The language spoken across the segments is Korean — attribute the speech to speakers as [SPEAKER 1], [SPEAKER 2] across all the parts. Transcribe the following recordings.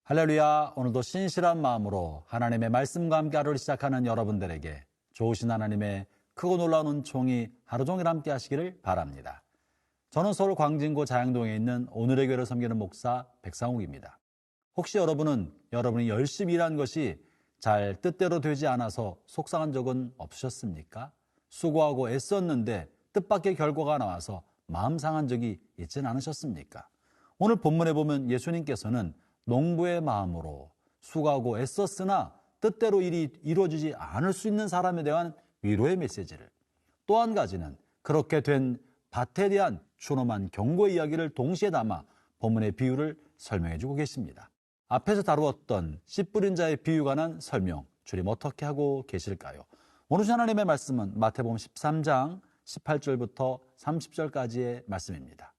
[SPEAKER 1] 할렐루야. 오늘도 신실한 마음으로 하나님의 말씀과 함께 하루를 시작하는 여러분들에게 좋으신 하나님의 크고 놀라운 은총이 하루 종일 함께 하시기를 바랍니다. 저는 서울 광진구 자양동에 있는 오늘의 교회를 섬기는 목사 백상욱입니다. 혹시 여러분은 여러분이 열심히 일한 것이 잘 뜻대로 되지 않아서 속상한 적은 없으셨습니까? 수고하고 애썼는데 뜻밖의 결과가 나와서 마음 상한 적이 있지는 않으셨습니까? 오늘 본문에 보면 예수님께서는 농부의 마음으로 수고하고 애썼으나 뜻대로 일이 이루어지지 않을 수 있는 사람에 대한 위로의 메시지를, 또 한 가지는 그렇게 된 밭에 대한 준엄한 경고의 이야기를 동시에 담아 본문의 비유를 설명해 주고 계십니다. 앞에서 다루었던 씨 뿌린 자의 비유에 관한 설명, 주님 어떻게 하고 계실까요? 오늘 하나님의 말씀은 마태복음 13장 18절부터 30절까지의 말씀입니다.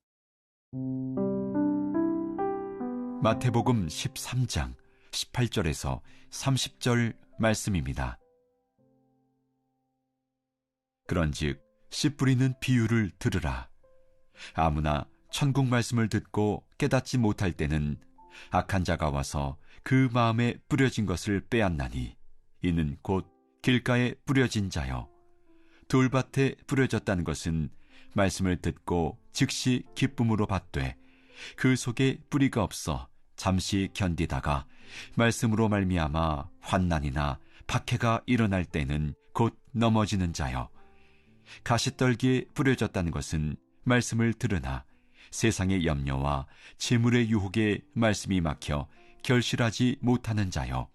[SPEAKER 2] 마태복음 13장 18절에서 30절 말씀입니다. 그런즉 씨 뿌리는 비유를 들으라. 아무나 천국 말씀을 듣고 깨닫지 못할 때는 악한 자가 와서 그 마음에 뿌려진 것을 빼앗나니, 이는 곧 길가에 뿌려진 자요. 돌밭에 뿌려졌다는 것은 말씀을 듣고 즉시 기쁨으로 받되 그 속에 뿌리가 없어 잠시 견디다가 말씀으로 말미암아 환난이나 박해가 일어날 때는 곧 넘어지는 자요. 가시떨기에 뿌려졌다는 것은 말씀을 들으나 세상의 염려와 재물의 유혹에 말씀이 막혀 결실하지 못하는 자요.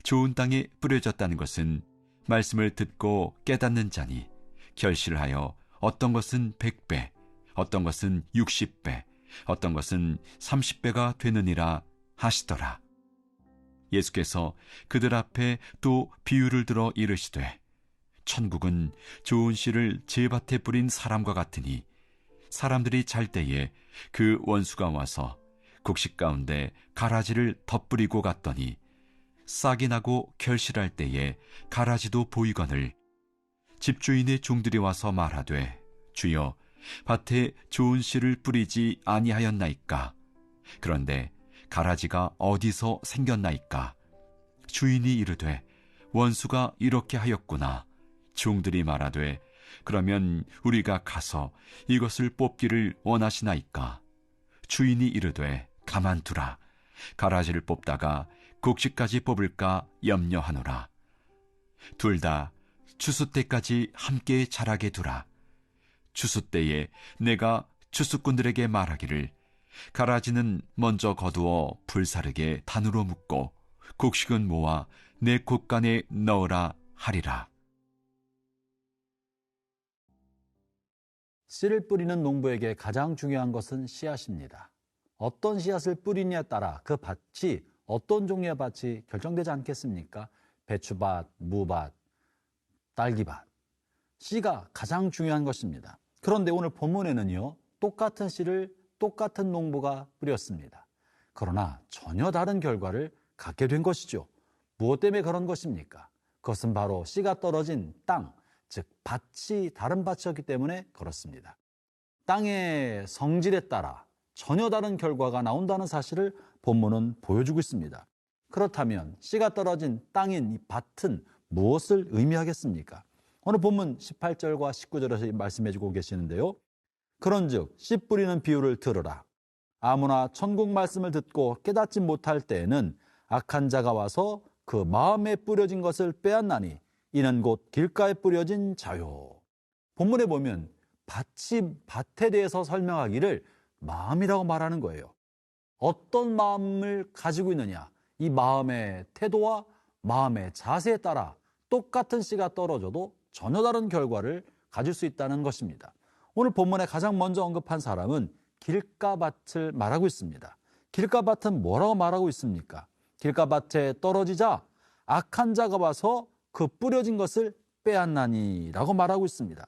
[SPEAKER 2] 좋은 땅에 뿌려졌다는 것은 말씀을 듣고 깨닫는 자니 결실하여 어떤 것은 100배, 어떤 것은 60배, 어떤 것은 30배가 되느니라 하시더라. 예수께서 그들 앞에 또 비유를 들어 이르시되, 천국은 좋은 씨를 제 밭에 뿌린 사람과 같으니, 사람들이 잘 때에 그 원수가 와서 곡식 가운데 가라지를 덧뿌리고 갔더니 싹이 나고 결실할 때에 가라지도 보이거늘 집주인의 종들이 와서 말하되, 주여, 밭에 좋은 씨를 뿌리지 아니하였나이까? 그런데 가라지가 어디서 생겼나이까? 주인이 이르되, 원수가 이렇게 하였구나. 종들이 말하되, 그러면 우리가 가서 이것을 뽑기를 원하시나이까? 주인이 이르되, 가만두라. 가라지를 뽑다가 곡식까지 뽑을까 염려하노라. 둘 다 추수 때까지 함께 자라게 두라. 추수 때에 내가 추수꾼들에게 말하기를, 가라지는 먼저 거두어 불사르게 단으로 묶고 곡식은 모아 내 곡간에 넣으라 하리라.
[SPEAKER 1] 씨를 뿌리는 농부에게 가장 중요한 것은 씨앗입니다. 어떤 씨앗을 뿌리냐에 따라 그 밭이 어떤 종류의 밭이 결정되지 않겠습니까? 배추밭, 무밭, 딸기밭. 씨가 가장 중요한 것입니다. 그런데 오늘 본문에는요, 똑같은 씨를 똑같은 농부가 뿌렸습니다. 그러나 전혀 다른 결과를 갖게 된 것이죠. 무엇 때문에 그런 것입니까? 그것은 바로 씨가 떨어진 땅, 즉 밭이 다른 밭이었기 때문에 그렇습니다. 땅의 성질에 따라 전혀 다른 결과가 나온다는 사실을 본문은 보여주고 있습니다. 그렇다면 씨가 떨어진 땅인 이 밭은 무엇을 의미하겠습니까? 오늘 본문 18절과 19절에서 말씀해주고 계시는데요. 그런즉 씨 뿌리는 비유를 들으라. 아무나 천국 말씀을 듣고 깨닫지 못할 때에는 악한 자가 와서 그 마음에 뿌려진 것을 빼앗나니, 이는 곧 길가에 뿌려진 자요. 본문에 보면 밭에 대해서 설명하기를 마음이라고 말하는 거예요. 어떤 마음을 가지고 있느냐, 이 마음의 태도와 마음의 자세에 따라 똑같은 씨가 떨어져도 전혀 다른 결과를 가질 수 있다는 것입니다. 오늘 본문에 가장 먼저 언급한 사람은 길가밭을 말하고 있습니다. 길가밭은 뭐라고 말하고 있습니까? 길가밭에 떨어지자 악한 자가 와서 그 뿌려진 것을 빼앗나니 라고 말하고 있습니다.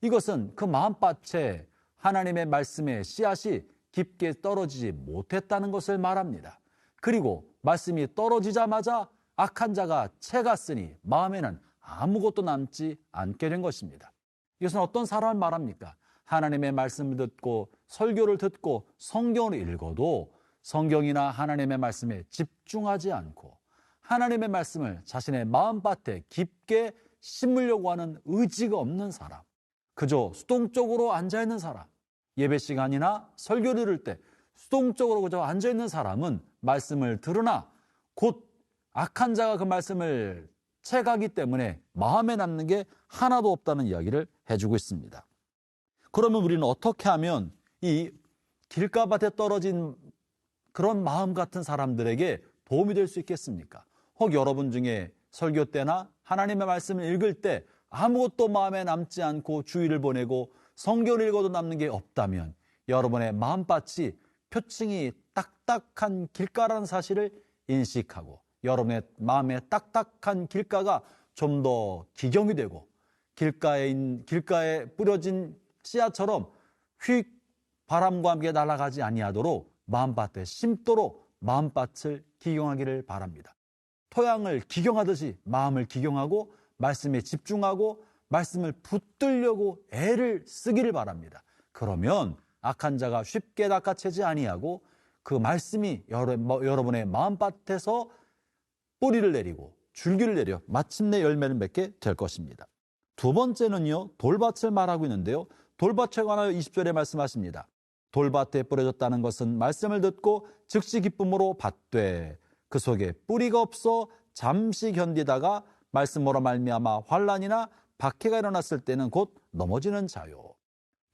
[SPEAKER 1] 이것은 그 마음밭에 하나님의 말씀의 씨앗이 깊게 떨어지지 못했다는 것을 말합니다. 그리고 말씀이 떨어지자마자 악한 자가 채갔으니 마음에는 아무것도 남지 않게 된 것입니다. 이것은 어떤 사람을 말합니까? 하나님의 말씀을 듣고 설교를 듣고 성경을 읽어도 성경이나 하나님의 말씀에 집중하지 않고 하나님의 말씀을 자신의 마음밭에 깊게 심으려고 하는 의지가 없는 사람, 그저 수동적으로 앉아있는 사람, 예배 시간이나 설교를 들을 때 수동적으로 그저 앉아있는 사람은 말씀을 들으나 곧 악한 자가 그 말씀을 채가기 때문에 마음에 남는 게 하나도 없다는 이야기를 해주고 있습니다. 그러면 우리는 어떻게 하면 이 길가밭에 떨어진 그런 마음 같은 사람들에게 도움이 될 수 있겠습니까? 혹 여러분 중에 설교 때나 하나님의 말씀을 읽을 때 아무것도 마음에 남지 않고 주의를 보내고 성경을 읽어도 남는 게 없다면 여러분의 마음밭이 표층이 딱딱한 길가라는 사실을 인식하고 여러분의 마음의 딱딱한 길가가 좀 더 기경이 되고 길가에 뿌려진 씨앗처럼 휙 바람과 함께 날아가지 아니하도록 마음밭에 심도록 마음밭을 기경하기를 바랍니다. 토양을 기경하듯이 마음을 기경하고 말씀에 집중하고 말씀을 붙들려고 애를 쓰기를 바랍니다. 그러면 악한 자가 쉽게 낚아채지 아니하고 그 말씀이 여러분의 마음밭에서 뿌리를 내리고 줄기를 내려 마침내 열매를 맺게 될 것입니다. 두 번째는요, 돌밭을 말하고 있는데요. 돌밭에 관하여 20절에 말씀하십니다. 돌밭에 뿌려졌다는 것은 말씀을 듣고 즉시 기쁨으로 받되 그 속에 뿌리가 없어 잠시 견디다가 말씀으로 말미암아 환난이나 박해가 일어났을 때는 곧 넘어지는 자요.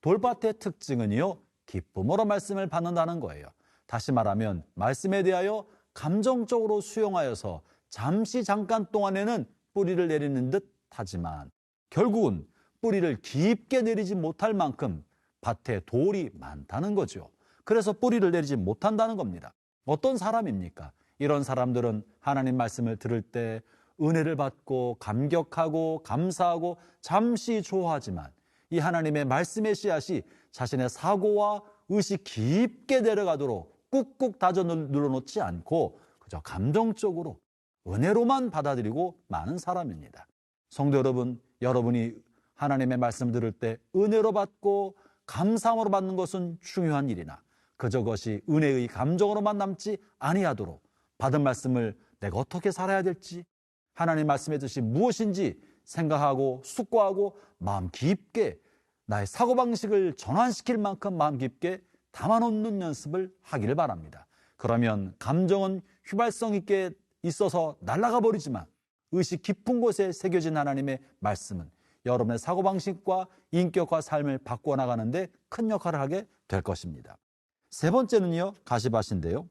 [SPEAKER 1] 돌밭의 특징은요, 기쁨으로 말씀을 받는다는 거예요. 다시 말하면 말씀에 대하여 감정적으로 수용하여서 잠깐 동안에는 뿌리를 내리는 듯 하지만 결국은 뿌리를 깊게 내리지 못할 만큼 밭에 돌이 많다는 거죠. 그래서 뿌리를 내리지 못한다는 겁니다. 어떤 사람입니까? 이런 사람들은 하나님 말씀을 들을 때 은혜를 받고 감격하고 감사하고 잠시 좋아하지만 이 하나님의 말씀의 씨앗이 자신의 사고와 의식 깊게 내려가도록 꾹꾹 다져 눌러놓지 않고 그저 감정적으로 은혜로만 받아들이고 마는 사람입니다. 성도 여러분, 여러분이 하나님의 말씀 들을 때 은혜로 받고 감사함으로 받는 것은 중요한 일이나 그저 것이 은혜의 감정으로만 남지 아니하도록 받은 말씀을 내가 어떻게 살아야 될지 하나님 말씀의 뜻이 무엇인지 생각하고 숙고하고 마음 깊게 나의 사고방식을 전환시킬 만큼 마음 깊게 담아놓는 연습을 하기를 바랍니다. 그러면 감정은 휘발성 있게 있어서 날아가 버리지만 의식 깊은 곳에 새겨진 하나님의 말씀은 여러분의 사고방식과 인격과 삶을 바꾸어 나가는데 큰 역할을 하게 될 것입니다. 세 번째는요, 가시밭인데요.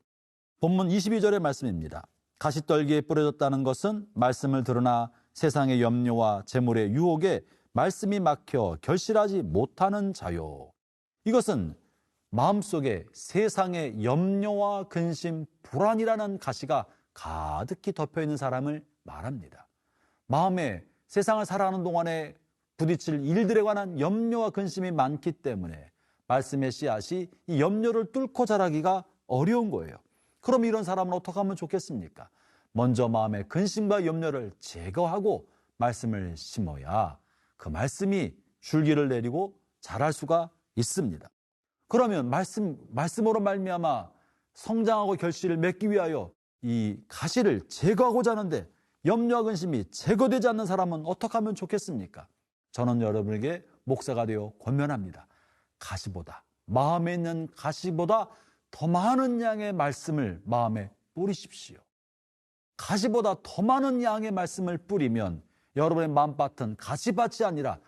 [SPEAKER 1] 본문 22절의 말씀입니다. 가시떨기에 뿌려졌다는 것은 말씀을 들으나 세상의 염려와 재물의 유혹에 말씀이 막혀 결실하지 못하는 자요. 이것은 마음속에 세상의 염려와 근심, 불안이라는 가시가 가득히 덮여있는 사람을 말합니다. 마음에 세상을 살아가는 동안에 부딪힐 일들에 관한 염려와 근심이 많기 때문에 말씀의 씨앗이 이 염려를 뚫고 자라기가 어려운 거예요. 그럼 이런 사람은 어떻게 하면 좋겠습니까? 먼저 마음의 근심과 염려를 제거하고 말씀을 심어야 그 말씀이 줄기를 내리고 자랄 수가 있습니다. 그러면 말씀으로 말미암아 성장하고 결실을 맺기 위하여 이 가시를 제거하고자 하는데 염려와 근심이 제거되지 않는 사람은 어떻게 하면 좋겠습니까? 저는 여러분에게 목사가 되어 권면합니다. 가시보다, 마음에 있는 가시보다 더 많은 양의 말씀을 마음에 뿌리십시오. 가시보다 더 많은 양의 말씀을 뿌리면 여러분의 마음밭은 가시밭이 아니라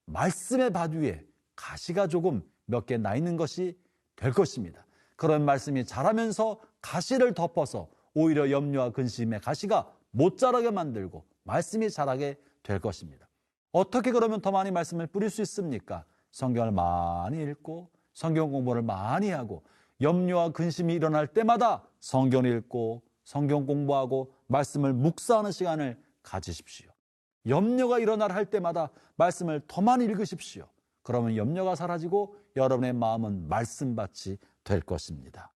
[SPEAKER 1] 말씀의 밭 위에 가시가 조금 몇 개 나 있는 것이 될 것입니다. 그런 말씀이 자라면서 가시를 덮어서 오히려 염려와 근심의 가시가 못 자라게 만들고 말씀이 자라게 될 것입니다. 어떻게 그러면 더 많이 말씀을 뿌릴 수 있습니까? 성경을 많이 읽고 성경 공부를 많이 하고 염려와 근심이 일어날 때마다 성경을 읽고 성경 공부하고 말씀을 묵상하는 시간을 가지십시오. 염려가 일어날 할 때마다 말씀을 더 많이 읽으십시오. 그러면 염려가 사라지고 여러분의 마음은 말씀밭이 될 것입니다.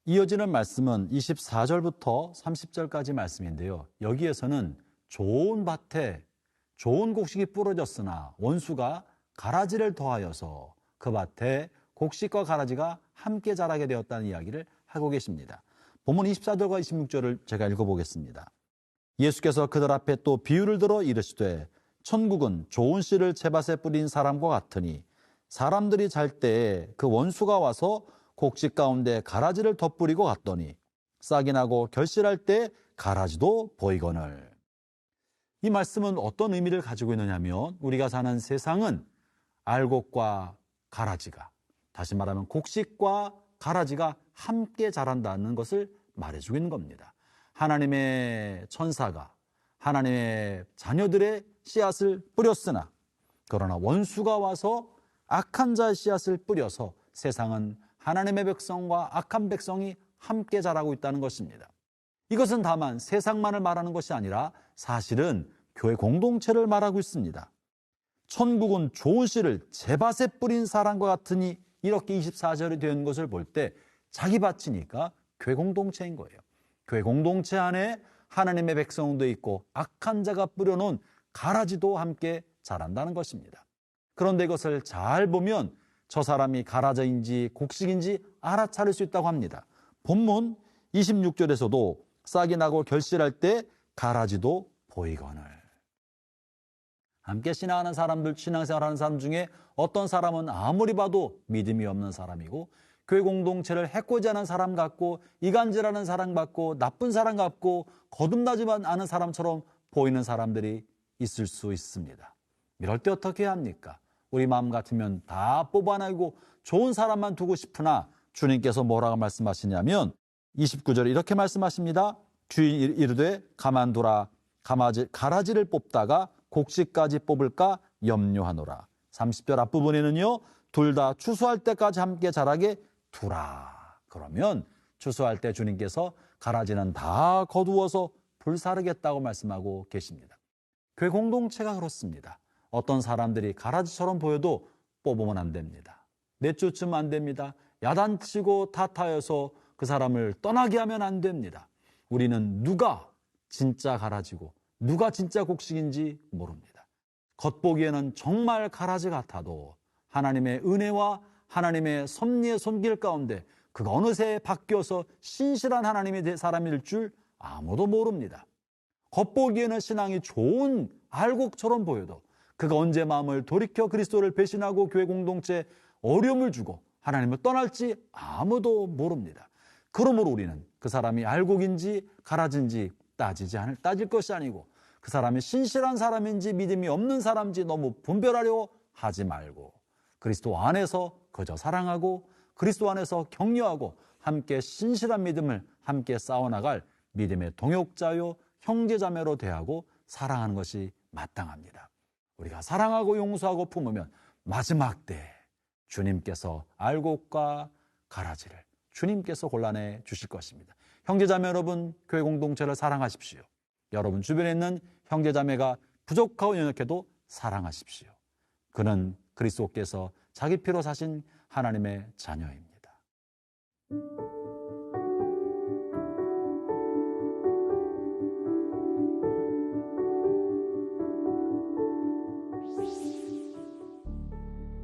[SPEAKER 1] 이어지는 말씀은 24절부터 30절까지 말씀인데요. 여기에서는 좋은 밭에 좋은 곡식이 부러졌으나 원수가 가라지를 더하여서 그 밭에 곡식과 가라지가 함께 자라게 되었다는 이야기를 하고 계십니다. 본문 24절과 26절을 제가 읽어보겠습니다. 예수께서 그들 앞에 또 비유를 들어 이르시되 천국은 좋은 씨를 제밭에 뿌린 사람과 같으니 사람들이 잘 때에 그 원수가 와서 곡식 가운데 가라지를 덧뿌리고 갔더니 싹이 나고 결실할 때 가라지도 보이거늘. 이 말씀은 어떤 의미를 가지고 있느냐면 우리가 사는 세상은 알곡과 가라지가, 다시 말하면 곡식과 가라지가 함께 자란다는 것을 말해주고 있는 겁니다. 하나님의 천사가 하나님의 자녀들의 씨앗을 뿌렸으나 그러나 원수가 와서 악한 자의 씨앗을 뿌려서 세상은 하나님의 백성과 악한 백성이 함께 자라고 있다는 것입니다. 이것은 다만 세상만을 말하는 것이 아니라 사실은 교회 공동체를 말하고 있습니다. 천국은 좋은 씨를 제밭에 뿌린 사람과 같으니 이렇게 24절이 되는 것을 볼 때 자기 밭이니까 교회 공동체인 거예요. 교회 공동체 안에 하나님의 백성도 있고 악한 자가 뿌려놓은 가라지도 함께 자란다는 것입니다. 그런데 이것을 잘 보면 저 사람이 가라지인지 곡식인지 알아차릴 수 있다고 합니다. 본문 26절에서도 싹이 나고 결실할 때 가라지도 보이거늘. 함께 신앙하는 사람들, 신앙생활하는 사람 중에 어떤 사람은 아무리 봐도 믿음이 없는 사람이고 교회 공동체를 해코지 하는 사람 같고 이간질하는 사람 같고 나쁜 사람 같고 거듭나지만 않은 사람처럼 보이는 사람들이 있을 수 있습니다. 이럴 때 어떻게 해야 합니까? 우리 마음 같으면 다 뽑아내고 좋은 사람만 두고 싶으나 주님께서 뭐라고 말씀하시냐면 29절에 이렇게 말씀하십니다. 주인 이르되 가만두라. 가라지를 뽑다가 곡식까지 뽑을까 염려하노라. 30절 앞부분에는요. 둘 다 추수할 때까지 함께 자라게 두라. 그러면 추수할 때 주님께서 가라지는 다 거두어서 불사르겠다고 말씀하고 계십니다. 교회 공동체가 그렇습니다. 어떤 사람들이 가라지처럼 보여도 뽑으면 안 됩니다. 내쫓으면 안 됩니다. 야단치고 탓하여서 그 사람을 떠나게 하면 안 됩니다. 우리는 누가 진짜 가라지고 누가 진짜 곡식인지 모릅니다. 겉보기에는 정말 가라지 같아도 하나님의 은혜와 하나님의 섭리의 손길 가운데 그가 어느새 바뀌어서 신실한 하나님의 사람일 줄 아무도 모릅니다. 겉보기에는 신앙이 좋은 알곡처럼 보여도 그가 언제 마음을 돌이켜 그리스도를 배신하고 교회 공동체에 어려움을 주고 하나님을 떠날지 아무도 모릅니다. 그러므로 우리는 그 사람이 알곡인지 가라지인지 따질 것이 아니고 그 사람이 신실한 사람인지 믿음이 없는 사람인지 너무 분별하려 하지 말고 그리스도 안에서 그저 사랑하고 그리스도 안에서 격려하고 함께 신실한 믿음을 함께 싸워나갈 믿음의 동역자요 형제자매로 대하고 사랑하는 것이 마땅합니다. 우리가 사랑하고 용서하고 품으면 마지막 때 주님께서 알곡과 가라지를 주님께서 골라내 주실 것입니다. 형제자매 여러분, 교회 공동체를 사랑하십시오. 여러분 주변에 있는 형제자매가 부족하고 연약해도 사랑하십시오. 그는 그리스도께서 자기 피로 사신 하나님의 자녀입니다.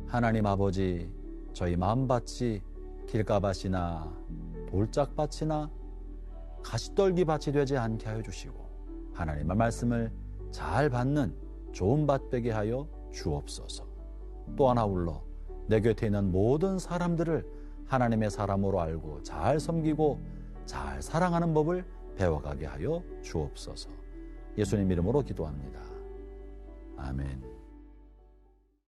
[SPEAKER 1] 하나님 아버지, 저희 마음밭이 길가밭이나 돌짝밭이나 가시떨기밭이 되지 않게 하여 주시고 하나님의 말씀을 잘 받는 좋은 밭 되게 하여 주옵소서. 또 하나 울러 내 곁에 있는 모든 사람들을 하나님의 사람으로 알고 잘 섬기고 잘 사랑하는 법을 배워가게 하여 주옵소서. 예수님 이름으로 기도합니다. 아멘.